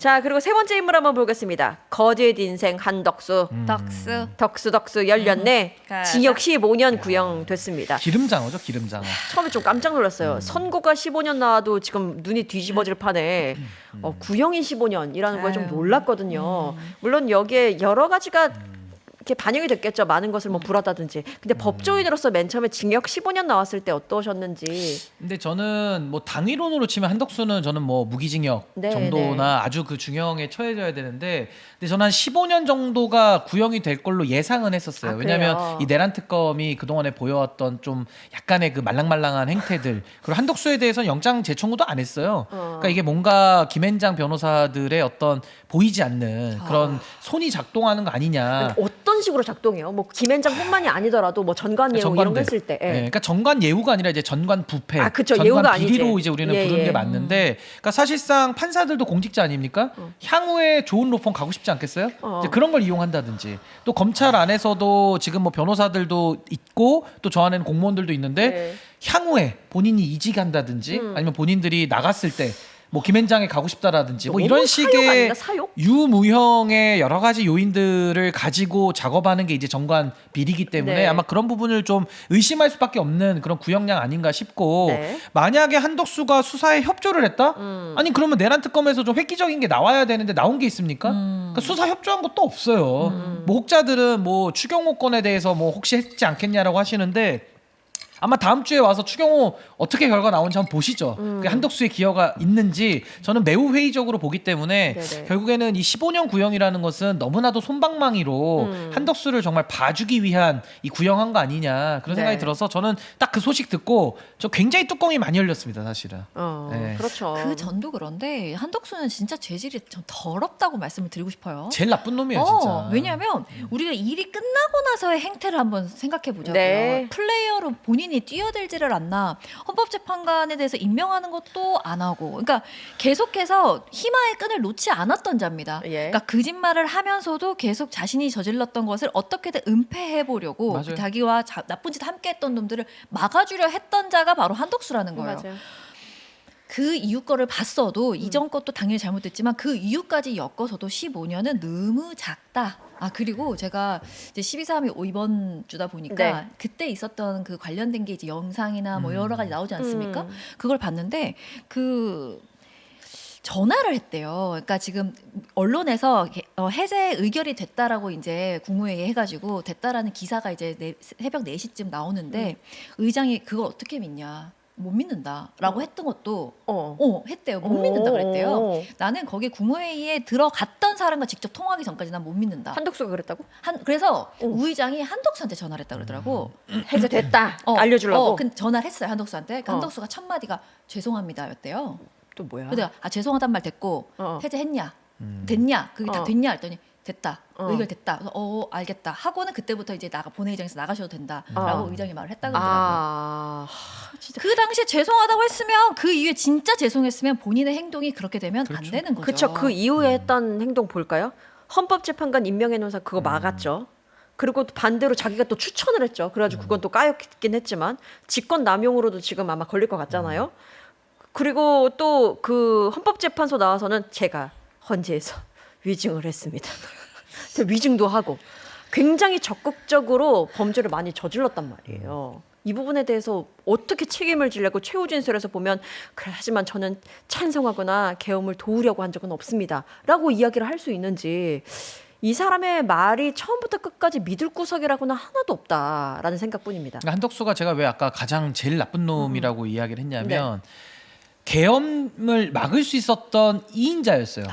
자, 그리고 세 번째 인물 한번 보겠습니다. 거짓 인생 한덕수. 덕수 열렸네. 징역 15년 구형됐습니다. 기름장어죠, 기름장어. 처음에 좀 깜짝 놀랐어요. 선고가 15년 나와도 지금 눈이 뒤집어질 판에 구형이 15년이라는 거에 좀 놀랐거든요. 물론 여기에 여러 가지가 이렇게 반영이 됐겠죠. 많은 것을 뭐 불하다든지. 근데 법조인으로서 맨 처음에 징역 15년 나왔을 때 어떠셨는지. 근데 저는 뭐 당위론으로 치면 한덕수는 저는 뭐 무기징역 네, 정도나 네. 아주 그 중형에 처해져야 되는데, 근데 저는 한 15년 정도가 구형이 될 걸로 예상은 했었어요. 아, 왜냐하면 그래요? 이 내란 특검이 그동안에 보여왔던 좀 약간의 그 말랑말랑한 행태들, 그리고 한덕수에 대해서는 영장 재청구도 안 했어요. 그러니까 이게 뭔가 김앤장 변호사들의 어떤 보이지 않는 그런 손이 작동하는 거 아니냐. 어떤 식으로 작동해요? 뭐 김앤장뿐만이 아니더라도 뭐 전관 예우 이런 거 했을 때. 예. 그러니까 전관 예우가 아니라 이제 전관 부패, 아, 그쵸. 전관 예우가 비리로 아니지. 이제 우리는 예, 부르는 예. 게 맞는데, 그러니까 사실상 판사들도 공직자 아닙니까? 향후에 좋은 로펌 가고 싶지 않겠어요? 이제 그런 걸 이용한다든지, 또 검찰 안에서도 지금 뭐 변호사들도 있고 또 저 안에는 공무원들도 있는데 네. 향후에 본인이 이직한다든지 아니면 본인들이 나갔을 때 뭐 김앤장에 가고 싶다라든지 뭐 너무 이런 사욕 식의 아닌가, 사욕? 유무형의 여러 가지 요인들을 가지고 작업하는 게 이제 정관 비리기 때문에 네. 아마 그런 부분을 좀 의심할 수밖에 없는 그런 구형량 아닌가 싶고, 네. 만약에 한덕수가 수사에 협조를 했다? 아니 그러면 내란 특검에서 좀 획기적인 게 나와야 되는데 나온 게 있습니까? 그러니까 수사 협조한 것도 없어요. 뭐 혹자들은 뭐 추경호 건에 대해서 뭐 혹시 했지 않겠냐라고 하시는데, 아마 다음 주에 와서 추경호 어떻게 결과 나오는지 한번 보시죠. 그 한덕수의 기여가 있는지 저는 매우 회의적으로 보기 때문에 네네. 결국에는 이 15년 구형이라는 것은 너무나도 솜방망이로 한덕수를 정말 봐주기 위한 이 구형한 거 아니냐 그런 생각이 네. 들어서 저는 딱 그 소식 듣고 저 굉장히 뚜껑이 많이 열렸습니다, 사실은. 네. 그렇죠. 그 전도 그런데 한덕수는 진짜 죄질이 좀 더럽다고 말씀을 드리고 싶어요. 제일 나쁜 놈이에요, 진짜. 왜냐하면 우리가 일이 끝나고 나서의 행태를 한번 생각해 보자고요. 네. 플레이어로 본인이 뛰어들지를 않나, 헌법재판관에 대해서 임명하는 것도 안 하고, 그러니까 계속해서 희망의 끈을 놓지 않았던 자입니다. 예. 그러니까 거짓말을 하면서도 계속 자신이 저질렀던 것을 어떻게든 은폐해 보려고 맞아요. 자기와 나쁜 짓 함께했던 놈들을 막아주려 했던 자가 바로 한덕수라는 거예요. 맞아요. 그 이후 거를 봤어도 이전 것도 당연히 잘못됐지만 그 이후까지 엮어서도 15년은 너무 작다. 아, 그리고 제가 이제 12.3이 이번 주다 보니까 네. 그때 있었던 그 관련된 게 이제 영상이나 뭐 여러 가지 나오지 않습니까? 그걸 봤는데 그 전화를 했대요. 그러니까 지금 언론에서 해제 의결이 됐다라고 이제 국무회의 해가지고 됐다라는 기사가 이제 새벽 4시쯤 나오는데 의장이 그걸 어떻게 믿냐? 못 믿는다라고 했던 것도 했대요. 못 믿는다 그랬대요. 나는 거기 국무회의에 들어갔던 사람과 직접 통화하기 전까지 난 못 믿는다. 한덕수가 그랬다고? 그래서 우 의장이 한덕수한테 전화를 했다 그러더라고. 해제됐다. 알려주려고. 근데 전화를 했어요, 한덕수한테. 그러니까 한덕수가 첫 마디가 죄송합니다였대요. 또 뭐야? 근데 내가 죄송하단 말 됐고 해제했냐? 됐냐? 그게 다 됐냐? 했더니 됐다. 의결됐다. 그래서 알겠다. 하고는 그때부터 이제 본회의장에서 나가셔도 된다라고 의장이 말을 했다 그러더라고요. 진짜. 그 당시에 죄송하다고 했으면 그 이후에 진짜 죄송했으면 본인의 행동이 그렇게 되면 안 되는 거죠. 그렇죠. 그 이후에 했던 행동 볼까요? 헌법재판관 임명해 놓은 사람 그거 막았죠. 그리고 또 반대로 자기가 또 추천을 했죠. 그래가지고 그건 또 까였긴 했지만 직권 남용으로도 지금 아마 걸릴 것 같잖아요. 그리고 또 그 헌법재판소 나와서는 제가 헌재에서 위증을 했습니다. 위증도 하고 굉장히 적극적으로 범죄를 많이 저질렀단 말이에요. 이 부분에 대해서 어떻게 책임을 지려고 최후진술에서 보면 그래, 하지만 저는 찬성하거나 계엄을 도우려고 한 적은 없습니다 라고 이야기를 할 수 있는지, 이 사람의 말이 처음부터 끝까지 믿을 구석이라고는 하나도 없다라는 생각뿐입니다. 그러니까 한덕수가 제가 왜 아까 가장 제일 나쁜 놈이라고 이야기를 했냐면 계엄을 막을 수 있었던 2인자였어요.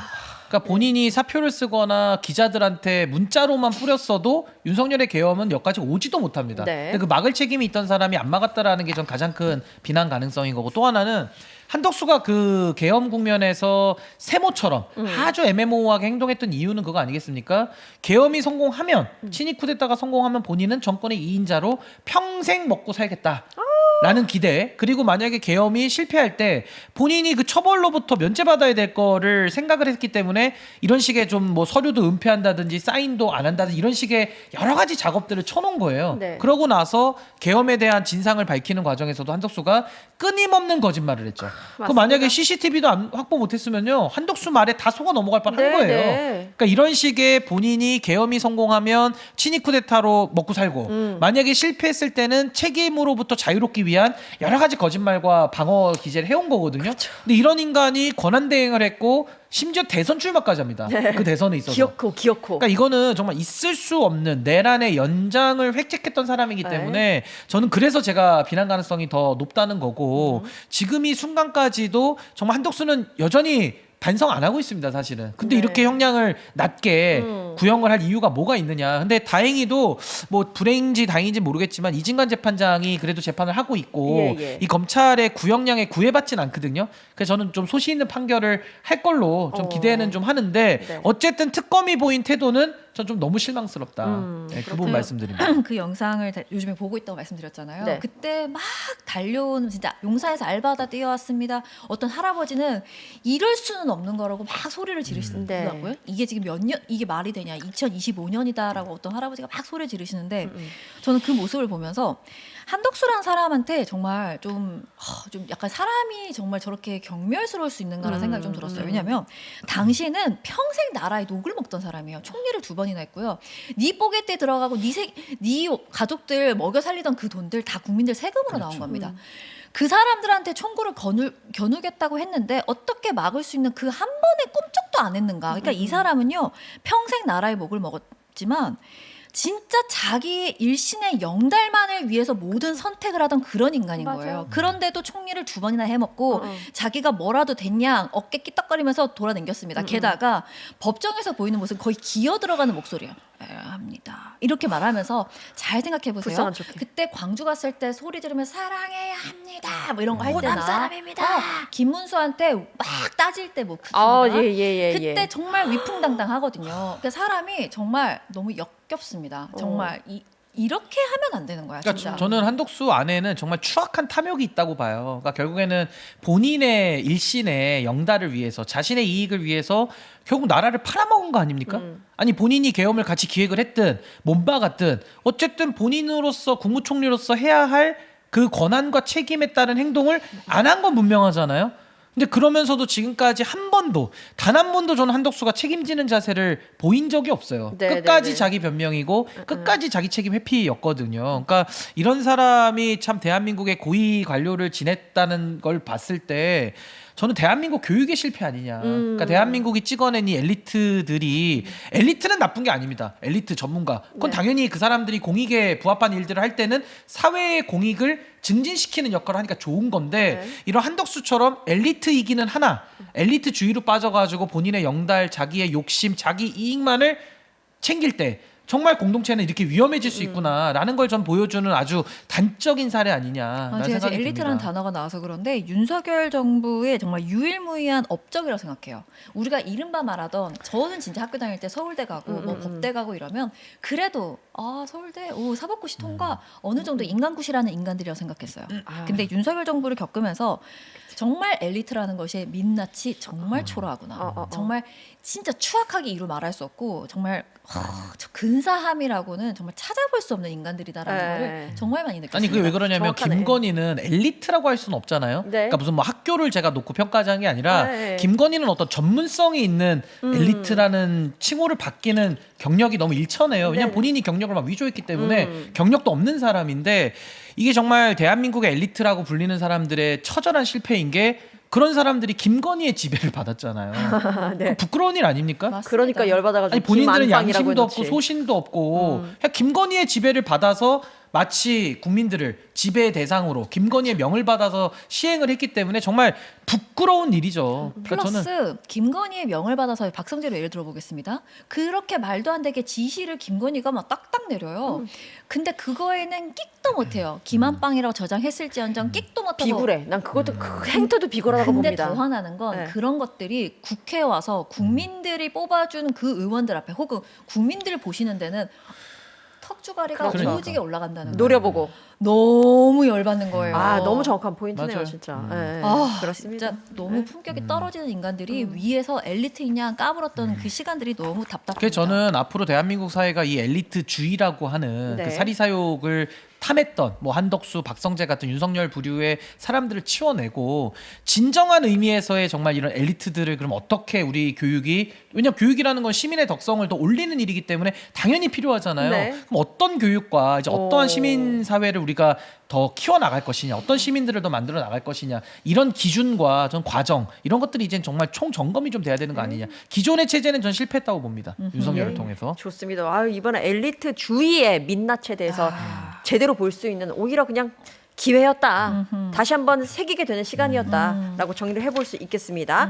그러니까 본인이 사표를 쓰거나 기자들한테 문자로만 뿌렸어도 윤석열의 계엄은 여기까지 오지도 못합니다. 네. 근데 그 막을 책임이 있던 사람이 안 막았다라는 게 전 가장 큰 비난 가능성인 거고, 또 하나는 한덕수가 그 계엄 국면에서 세모처럼 아주 애매모호하게 행동했던 이유는 그거 아니겠습니까? 계엄이 성공하면 친이 쿠데타가 성공하면 본인은 정권의 2인자로 평생 먹고 살겠다. 라는 기대, 그리고 만약에 계엄이 실패할 때 본인이 그 처벌로부터 면제받아야 될 거를 생각을 했기 때문에 이런 식의 좀 뭐 서류도 은폐한다든지 사인도 안 한다든지 이런 식의 여러 가지 작업들을 쳐놓은 거예요. 네. 그러고 나서 계엄에 대한 진상을 밝히는 과정에서도 한덕수가 끊임없는 거짓말을 했죠. 그 만약에 CCTV도 확보 못했으면요 한덕수 말에 다 속아 넘어갈 뻔한 네, 거예요. 네. 그러니까 이런 식의 본인이 계엄이 성공하면 친위 쿠데타로 먹고 살고 만약에 실패했을 때는 책임으로부터 자유롭기 위한 여러 가지 거짓말과 방어 기제를 해온 거거든요. 그렇죠. 근데 이런 인간이 권한 대행을 했고 심지어 대선 출마까지 합니다. 그 대선에 있어서. 기어코. 그러니까 이거는 정말 있을 수 없는 내란의 연장을 획책했던 사람이기 때문에 저는 그래서 제가 비난 가능성이 더 높다는 거고 지금 이 순간까지도 정말 한덕수는 여전히 반성 안 하고 있습니다, 사실은. 근데 네. 이렇게 형량을 낮게 구형을 할 이유가 뭐가 있느냐. 근데 다행히도 뭐 불행인지 다행인지 모르겠지만 이진관 재판장이 그래도 재판을 하고 있고 예. 이 검찰의 구형량에 구애받진 않거든요. 그래서 저는 좀 소신 있는 판결을 할 걸로 좀 기대는 좀 하는데 네. 어쨌든 특검이 보인 태도는 전 좀 너무 실망스럽다. 네, 그 부분 그렇군요. 말씀드립니다. 그 영상을 요즘에 보고 있다고 말씀드렸잖아요. 네. 그때 막 달려온 진짜 용사에서 알바하다 뛰어왔습니다. 어떤 할아버지는 이럴 수는 없는 거라고 막 소리를 지르시더라고요. 이게 지금 몇 년 이게 말이 되냐? 2025년이다라고 어떤 할아버지가 막 소리 지르시는데 저는 그 모습을 보면서 한덕수라는 사람한테 정말 좀 약간 사람이 정말 저렇게 경멸스러울 수 있는가라는 생각이 좀 들었어요. 왜냐하면 당시에는 평생 나라에 녹을 먹던 사람이에요. 총리를 2번이나 했고요. 네 뽀개때 들어가고 네 가족들 먹여 살리던 그 돈들 다 국민들 세금으로 나온 겁니다. 그 사람들한테 총구를 겨누겠다고 했는데 어떻게 막을 수 있는 그 한 번의 꿈쩍도 안 했는가. 그러니까 이 사람은요 평생 나라의 목을 먹었지만 진짜 자기 일신의 영달만을 위해서 모든 선택을 하던 그런 인간인 맞아요. 거예요. 그런데도 총리를 2번이나 해먹고 자기가 뭐라도 됐냐 어깨 끼떡거리면서 돌아다녔습니다. 게다가 법정에서 보이는 모습은 거의 기어 들어가는 목소리예요. 합니다. 이렇게 말하면서 잘 생각해 보세요. 불쌍한 척해. 그때 광주 갔을 때 소리 지르면서 사랑해야 합니다. 뭐 이런 거 할 때나 호남 사람입니다. 김문수한테 막 따질 때 뭐 예. 그때 정말 위풍당당하거든요. 그러니까 사람이 정말 너무 역겹습니다. 정말 이렇게 하면 안 되는 거야. 그러니까 진짜. 저는 한덕수 안에는 정말 추악한 탐욕이 있다고 봐요. 그러니까 결국에는 본인의 일신의 영달을 위해서 자신의 이익을 위해서 결국 나라를 팔아먹은 거 아닙니까? 아니 본인이 계엄을 같이 기획을 했든 몸박았든 어쨌든 본인으로서 국무총리로서 해야 할 그 권한과 책임에 따른 행동을 안 한 건 분명하잖아요. 근데 그러면서도 지금까지 단 한 번도 저는 한덕수가 책임지는 자세를 보인 적이 없어요. 네, 끝까지 네, 네. 자기 변명이고 끝까지 자기 책임 회피였거든요. 그러니까 이런 사람이 참 대한민국의 고위 관료를 지냈다는 걸 봤을 때 저는 대한민국 교육의 실패 아니냐. 그러니까 대한민국이 찍어낸 이 엘리트는 나쁜 게 아닙니다. 엘리트 전문가. 그건 네. 당연히 그 사람들이 공익에 부합한 일들을 할 때는 사회의 공익을 증진시키는 역할을 하니까 좋은 건데 이런 한덕수처럼 엘리트이기는 하나 엘리트주의로 빠져가지고 본인의 영달, 자기의 욕심, 자기 이익만을 챙길 때 정말 공동체는 이렇게 위험해질 수 있구나라는 걸 전 보여주는 아주 단적인 사례 아니냐라는 제가 지금 생각이 엘리트라는 듭니다. 단어가 나와서 그런데 윤석열 정부의 정말 유일무이한 업적이라고 생각해요. 우리가 이른바 말하던 저는 진짜 학교 다닐 때 서울대 가고 뭐 법대 가고 이러면 그래도 서울대 사법고시 통과 어느 정도 인간굿이라는 인간들이라고 생각했어요. 근데 윤석열 정부를 겪으면서 정말 엘리트라는 것이 민낯이 정말 초라하구나. 정말 진짜 추악하게 이루 말할 수 없고 정말 저 근사함이라고는 정말 찾아볼 수 없는 인간들이다라는 네. 거를 정말 많이 느꼈습니다. 아니 그게 왜 그러냐면 정확하네. 김건희는 엘리트라고 할 수는 없잖아요. 네. 그러니까 무슨 뭐 학교를 제가 놓고 평가하자는 게 아니라 네. 김건희는 어떤 전문성이 있는 엘리트라는 칭호를 받기는 경력이 너무 일천해요. 왜냐면 네. 본인이 경력을 막 위조했기 때문에 경력도 없는 사람인데 이게 정말 대한민국의 엘리트라고 불리는 사람들의 처절한 실패인 게 그런 사람들이 김건희의 지배를 받았잖아요. 네. 부끄러운 일 아닙니까? 맞습니다. 그러니까 열받아가지고 아니 본인들은 김안방이라고 양심도 없고 해놓지. 소신도 없고 그냥 김건희의 지배를 받아서 마치 국민들을 지배의 대상으로 김건희의 명을 받아서 시행을 했기 때문에 정말 부끄러운 일이죠. 그러니까 플러스 저는 김건희의 명을 받아서 박성재로 예를 들어보겠습니다. 그렇게 말도 안 되게 지시를 김건희가 막 딱딱 내려요. 근데 그거에는 끽도 못해요. 김한빵이라고 저장했을지언정 끽도 못하고. 비굴해. 난 그것도 그 행태도 비굴하다고 근데 봅니다. 더 화나는 건 네. 그런 것들이 국회에 와서 국민들이 뽑아준 그 의원들 앞에 혹은 국민들을 보시는 데는 턱주가리가 그러니까. 오지게 올라간다는 거예요. 노려보고. 너무 열받는 거예요. 아, 너무 정확한 포인트네요, 맞아요. 진짜. 예, 아, 그렇습니다. 진짜 너무 품격이 떨어지는 인간들이 위에서 엘리트인 양 까불었던 그 시간들이 너무 답답합니다. 그게 저는 앞으로 대한민국 사회가 이 엘리트주의라고 하는 네. 그 사리사욕을 탐했던 뭐 한덕수, 박성재 같은 윤석열 부류의 사람들을 치워내고 진정한 의미에서의 정말 이런 엘리트들을 그럼 어떻게 우리 교육이, 왜냐면 교육이라는 건 시민의 덕성을 더 올리는 일이기 때문에 당연히 필요하잖아요. 네. 그럼 어떤 교육과 이제 어떠한 오. 시민 사회를 우리가 더 키워나갈 것이냐, 어떤 시민들을 더 만들어 나갈 것이냐, 이런 기준과 전 과정 이런 것들이 이제 정말 총점검이 좀 돼야 되는 거 아니냐. 기존의 체제는 전 실패했다고 봅니다. 윤석열을 통해서. 좋습니다. 아, 이번에 엘리트 주의의 민낯에 대해서 제대로 볼 수 있는 오히려 그냥 기회였다. 다시 한번 새기게 되는 시간이었다라고 정리를 해볼 수 있겠습니다.